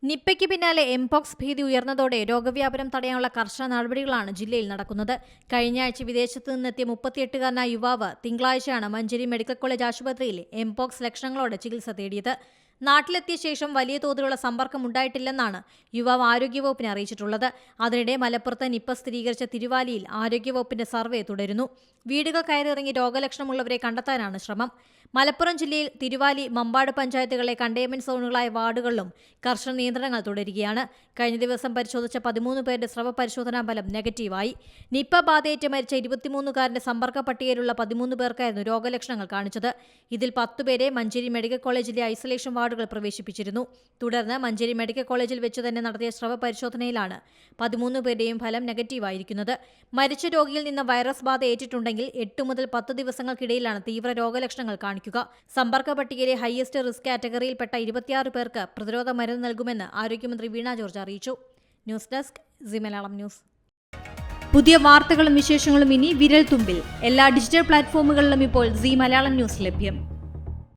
നിപ്പയ്ക്ക് പിന്നാലെ എംപോക്സ് ഭീതി ഉയർന്നതോടെ രോഗവ്യാപനം തടയാനുള്ള കർശന നടപടികളാണ് ജില്ലയിൽ നടക്കുന്നത്. കഴിഞ്ഞ ആഴ്ച വിദേശത്ത് നിന്നെത്തിയ 38കാരനായ യുവാവ് തിങ്കളാഴ്ചയാണ് മഞ്ചേരി മെഡിക്കൽ കോളേജ് ആശുപത്രിയിൽ എംപോക്സ് ലക്ഷണങ്ങളോടെ ചികിത്സ തേടിയത്. നാട്ടിലെത്തിയ ശേഷം വലിയ തോതിലുള്ള സമ്പർക്കം ഉണ്ടായിട്ടില്ലെന്നാണ് യുവാവ് ആരോഗ്യവകുപ്പിനെ അറിയിച്ചിട്ടുള്ളത്. അതിനിടെ മലപ്പുറത്ത് നിപ്പ സ്ഥിരീകരിച്ച തിരുവാലിയിൽ ആരോഗ്യവകുപ്പിന്റെ സർവേ തുടരുന്നു. വീടുകൾ കയറിയിറങ്ങി രോഗലക്ഷണമുള്ളവരെ കണ്ടെത്താനാണ് ശ്രമം. മലപ്പുറം ജില്ലയിൽ തിരുവാലി, മമ്പാട് പഞ്ചായത്തുകളിലെ കണ്ടെയ്ൻമെന്റ് സോണുകളായ വാർഡുകളിലും കർശന നിയന്ത്രണങ്ങൾ തുടരുകയാണ്. കഴിഞ്ഞ ദിവസം പരിശോധിച്ച 13 പേരുടെ സ്രവ പരിശോധനാ ഫലം നെഗറ്റീവായി. നിപ്പ ബാധയേറ്റ് മരിച്ച 23കാരന്റെ സമ്പർക്ക പട്ടികയിലുള്ള 13 പേർക്കായിരുന്നു രോഗലക്ഷണങ്ങൾ കാണിച്ചത്. ഇതിൽ 10 പേരെ മഞ്ചേരി മെഡിക്കൽ കോളേജിലെ ഐസൊലേഷൻ വാർഡുകൾ പ്രവേശിപ്പിച്ചിരുന്നു. തുടർന്ന് മഞ്ചേരി മെഡിക്കൽ കോളേജിൽ വെച്ച് തന്നെ നടത്തിയ സ്രവ പരിശോധനയിലാണ് 13 പേരുടെയും ഫലം നെഗറ്റീവായിരിക്കുന്നത്. മരിച്ച രോഗിയിൽ നിന്ന് വൈറസ് ബാധ ഏറ്റിട്ടുണ്ടെങ്കിൽ 8 മുതൽ 10 ദിവസങ്ങൾക്കിടയിലാണ് തീവ്ര രോഗലക്ഷണങ്ങൾ കാണിക്കുക. സമ്പർക്ക പട്ടികയിലെ ഹൈയസ്റ്റ് റിസ്ക് കാറ്റഗറിയിൽപ്പെട്ട 26 പേർക്ക് പ്രതിരോധ മരുന്ന് നൽകുമെന്ന് ആരോഗ്യമന്ത്രി വീണ ജോർജ് അറിയിച്ചു. News desk C Malayalam news. പുതിയ വാർത്തകളും വിശേഷങ്ങളും ഇനി വിരൽ തുമ്പിൽ. എല്ലാ ഡിജിറ്റൽ പ്ലാറ്റ്ഫോമുകളിലും ഇപ്പോൾ സി മലയാളം ന്യൂസ് ലഭ്യം.